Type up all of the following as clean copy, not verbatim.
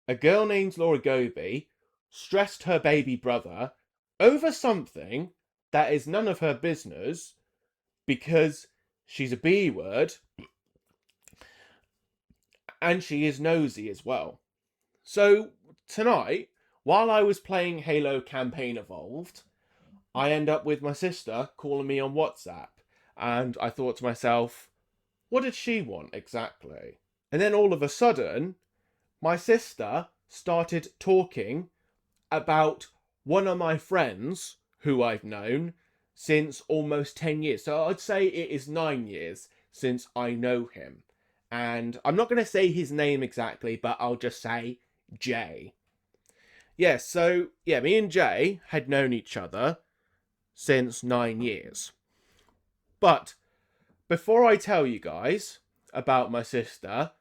A girl named Laura Goby stressed her baby brother over something that is none of her business because she's a B word and she is nosy as well. So tonight, while I was playing Halo Campaign Evolved, I end up with my sister calling me on WhatsApp. And I thought to myself, what did she want exactly? And then all of a sudden, my sister started talking about one of my friends who I've known since almost 10 years. So I'd say it is 9 years since I know him. And I'm not going to say his name exactly, but I'll just say Jay. Yeah, so yeah, me and Jay had known each other since 9 years. But before I tell you guys about my sister,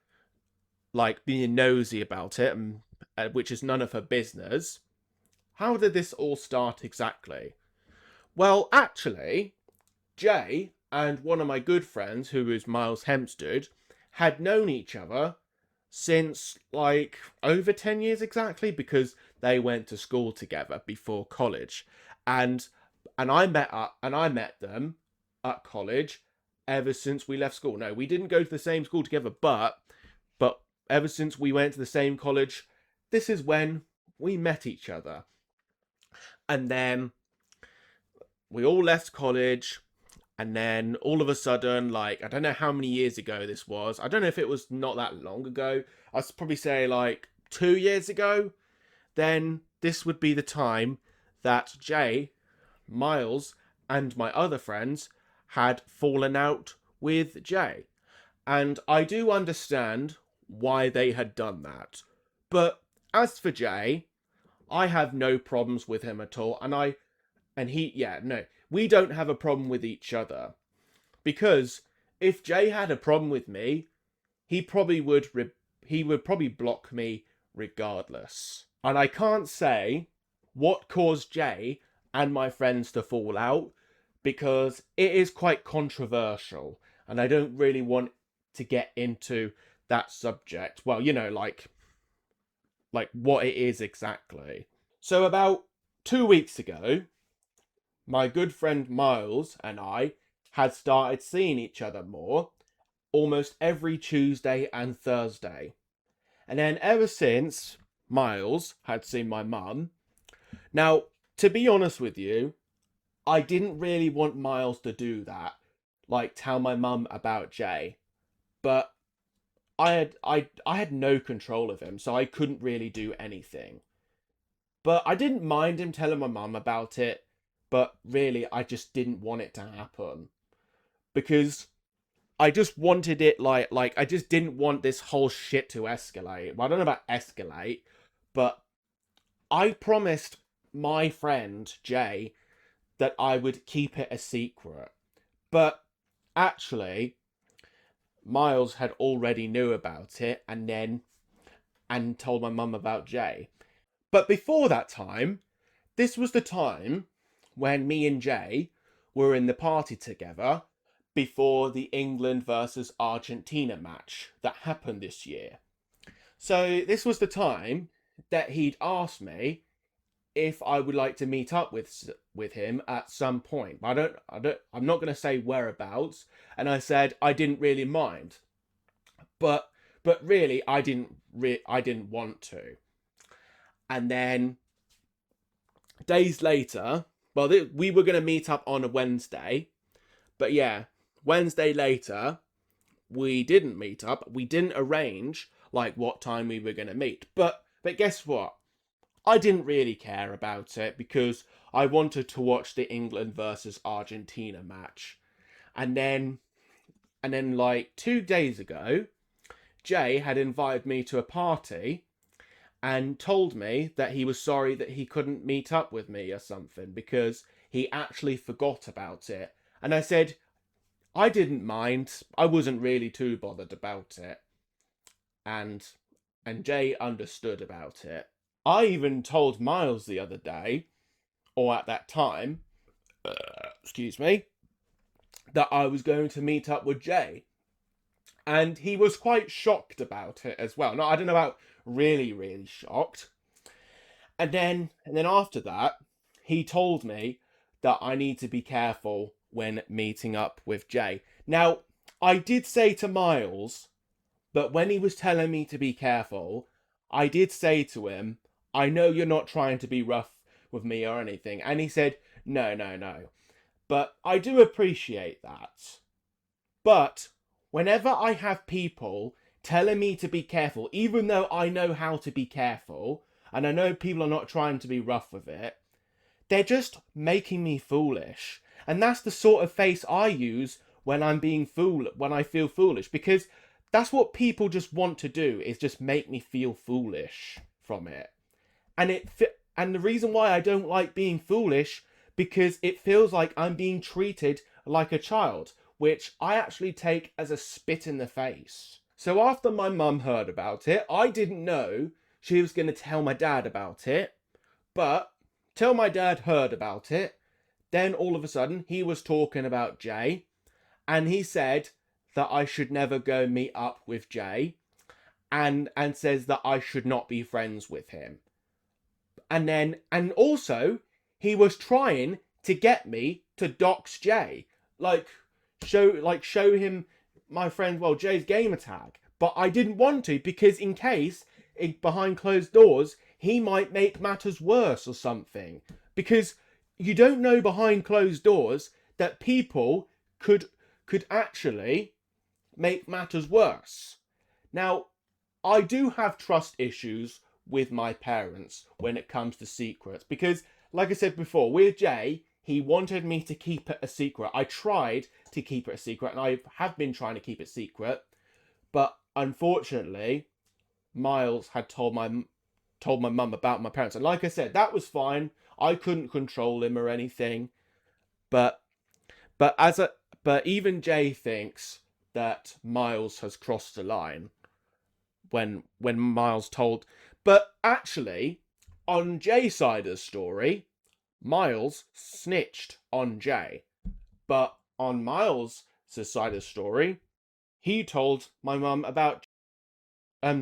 like being nosy about it, and which is none of her business, how did this all start exactly? Well, actually, Jay and one of my good friends, who is Miles Hempstead, had known each other since like over 10 years exactly because they went to school together before college. And I met them at college ever since we left school. No, we didn't go to the same school together, but ever since we went to the same college, this is when we met each other. And then we all left college, and then all of a sudden, like, I don't know how many years ago this was. I don't know if it was not that long ago. I'd probably say like 2 years ago. Then this would be the time that Jay, Miles, and my other friends had fallen out with Jay. And I do understand why they had done that. But as for Jay, I have no problems with him at all. No, we don't have a problem with each other. Because if Jay had a problem with me, he probably would he would probably block me regardless. And I can't say what caused Jay and my friends to fall out because it is quite controversial and I don't really want to get into that subject. Well, like what it is exactly. So about 2 weeks ago, my good friend Miles and I had started seeing each other more almost every Tuesday and Thursday. And then ever since Miles had seen my mum, now, to be honest with you, I didn't really want Miles to do that, like tell my mum about Jay, but I had no control of him, so I couldn't really do anything. But I didn't mind him telling my mum about it, but really I just didn't want it to happen because I just wanted it like I just didn't want this whole shit to escalate. Well, I don't know about escalate, but I promised my friend Jay that I would keep it a secret. But actually, Miles had already knew about it and told my mum about Jay. But before that time, this was the time when me and Jay were in the party together before the England versus Argentina match that happened this year. So this was the time that he'd asked me if I would like to meet up with him at some point. I'm not going to say whereabouts. And I said I didn't really mind, but really I didn't want to. And then days later, well, we were going to meet up on a Wednesday, but yeah, Wednesday later we didn't meet up. We didn't arrange like what time we were going to meet. But guess what? I didn't really care about it because I wanted to watch the England versus Argentina match. And then like 2 days ago, Jay had invited me to a party and told me that he was sorry that he couldn't meet up with me or something because he actually forgot about it. And I said I didn't mind. I wasn't really too bothered about it. And Jay understood about it. I even told Miles the other day, or at that time, excuse me, that I was going to meet up with Jay. And he was quite shocked about it as well. No, I don't know about really, really shocked. And then after that, he told me that I need to be careful when meeting up with Jay. Now, I did say to Miles, but when he was telling me to be careful, I did say to him, I know you're not trying to be rough with me or anything. And he said, no, no, no. But I do appreciate that. But whenever I have people telling me to be careful, even though I know how to be careful, and I know people are not trying to be rough with it, they're just making me foolish. And that's the sort of face I use when when I feel foolish, because that's what people just want to do, is just make me feel foolish from it. And the reason why I don't like being foolish, because it feels like I'm being treated like a child, which I actually take as a spit in the face. So after my mum heard about it, I didn't know she was going to tell my dad about it, but till my dad heard about it, then all of a sudden he was talking about Jay, and he said that I should never go meet up with Jay, and says that I should not be friends with him. And also he was trying to get me to dox Jay, like show him my friend, well, Jay's gamer tag. But I didn't want to, because in case behind closed doors he might make matters worse or something. Because you don't know behind closed doors that people could actually make matters worse. Now, I do have trust issues with my parents when it comes to secrets, because like I said before, with Jay, he wanted me to keep it a secret. I tried to keep it a secret, and I have been trying to keep it secret, but unfortunately Miles had told my mum about my parents, and like I said, that was fine. I couldn't control him or anything, but but as a but even Jay thinks that Miles has crossed the line when Miles told. But actually, on Jay's side of the story, Miles snitched on Jay. But on Miles' side of the story, he told my mum about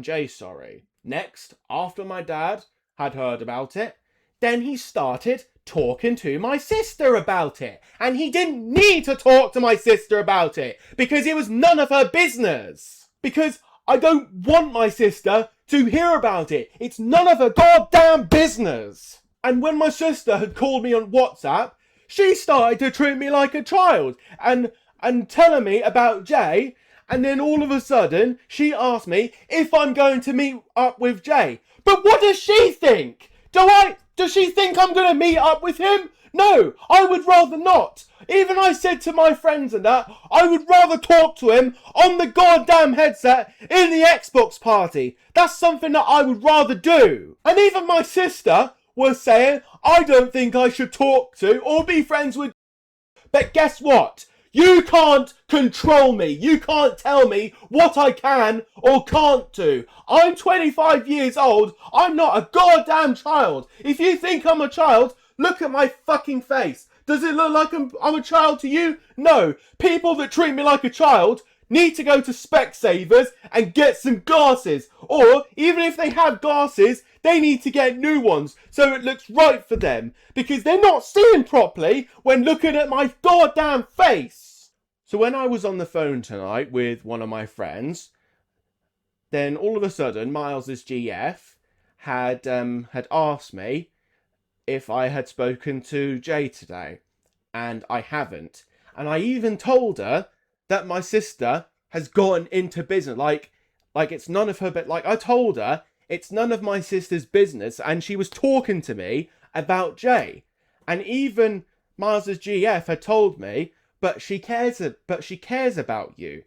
Jay, sorry. Next, after my dad had heard about it, then he started talking to my sister about it. And he didn't need to talk to my sister about it, because it was none of her business. Because I don't want my sister to hear about it. It's none of her goddamn business. And when my sister had called me on WhatsApp, she started to treat me like a child and telling me about Jay. And then all of a sudden, she asked me if I'm going to meet up with Jay. But what does she think? Does she think I'm going to meet up with him? No, I would rather not. Even I said to my friends and that, I would rather talk to him on the goddamn headset in the Xbox party. That's something that I would rather do. And even my sister was saying, I don't think I should talk to or be friends with. But guess what? You can't control me. You can't tell me what I can or can't do. I'm 25 years old. I'm not a goddamn child. If you think I'm a child, look at my fucking face. Does it look like I'm a child to you? No. People that treat me like a child need to go to Specsavers and get some glasses. Or, even if they have glasses, they need to get new ones so it looks right for them. Because they're not seeing properly when looking at my goddamn face. So when I was on the phone tonight with one of my friends, then all of a sudden Miles's GF had asked me if I had spoken to Jay today, and I haven't. And I even told her that my sister has gotten into business, like it's none of her, but like I told her it's none of my sister's business, and she was talking to me about Jay. And even Miles's GF had told me, but she cares about you.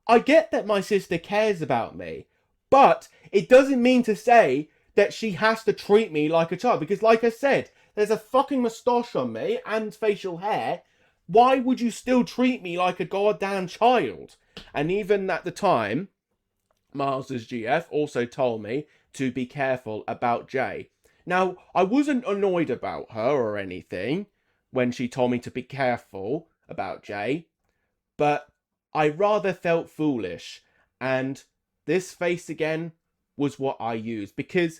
I get that my sister cares about me, but it doesn't mean to say that she has to treat me like a child, because like I said, there's a fucking moustache on me and facial hair. Why would you still treat me like a goddamn child? And even at the time, Miles's GF also told me to be careful about Jay. Now, I wasn't annoyed about her or anything when she told me to be careful about Jay, but I rather felt foolish. And this face again was what I used because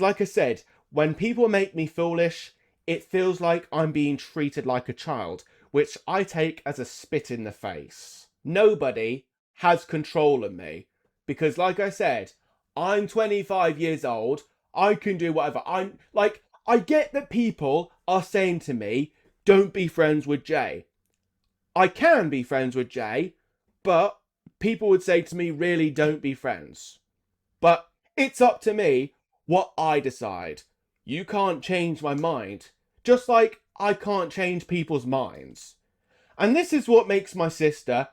like I said, when people make me foolish, it feels like I'm being treated like a child, which I take as a spit in the face. Nobody has control of me because, like I said, I'm 25 years old. I can do whatever. I get that people are saying to me, don't be friends with Jay. I can be friends with Jay, but people would say to me, really, don't be friends. But it's up to me what I decide. You can't change my mind, just like I can't change people's minds. And this is what makes my sister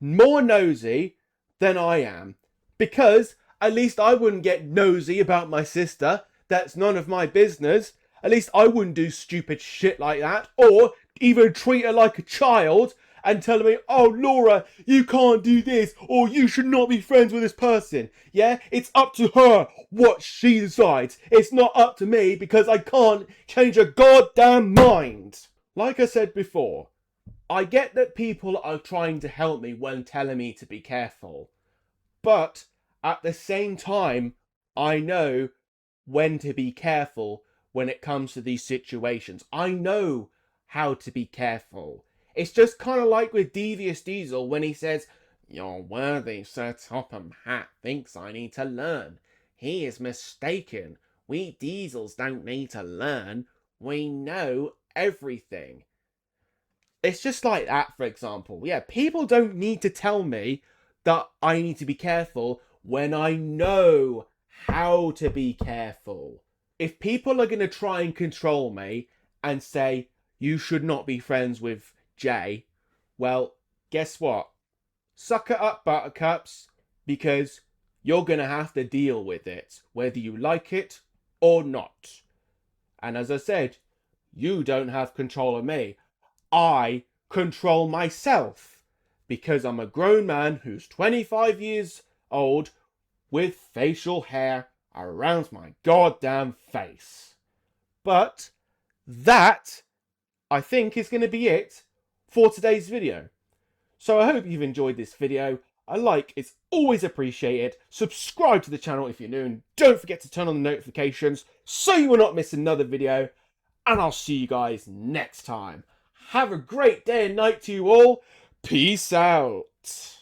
more nosy than I am. Because at least I wouldn't get nosy about my sister. That's none of my business. At least I wouldn't do stupid shit like that. Or even treat her like a child and tell me, oh, Laura, you can't do this, or you should not be friends with this person. Yeah, it's up to her what she decides. It's not up to me because I can't change her goddamn mind. Like I said before, I get that people are trying to help me when telling me to be careful. But at the same time, I know when to be careful when it comes to these situations. I know how to be careful. It's just kind of like with Devious Diesel when he says, your worthy Sir Topham Hatt thinks I need to learn. He is mistaken. We Diesels don't need to learn. We know everything. It's just like that, for example. Yeah, people don't need to tell me that I need to be careful when I know how to be careful. If people are going to try and control me and say, you should not be friends with Jay, well, guess what? Suck it up, buttercups, because you're going to have to deal with it, whether you like it or not. And as I said, you don't have control of me. I control myself, because I'm a grown man who's 25 years old with facial hair around my goddamn face. But that, I think, is going to be it for today's video. So I hope you've enjoyed this video. A like is always appreciated. Subscribe to the channel if you're new, and don't forget to turn on the notifications so you will not miss another video. And I'll see you guys next time. Have a great day and night to you all. Peace out.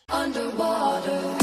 Underwater.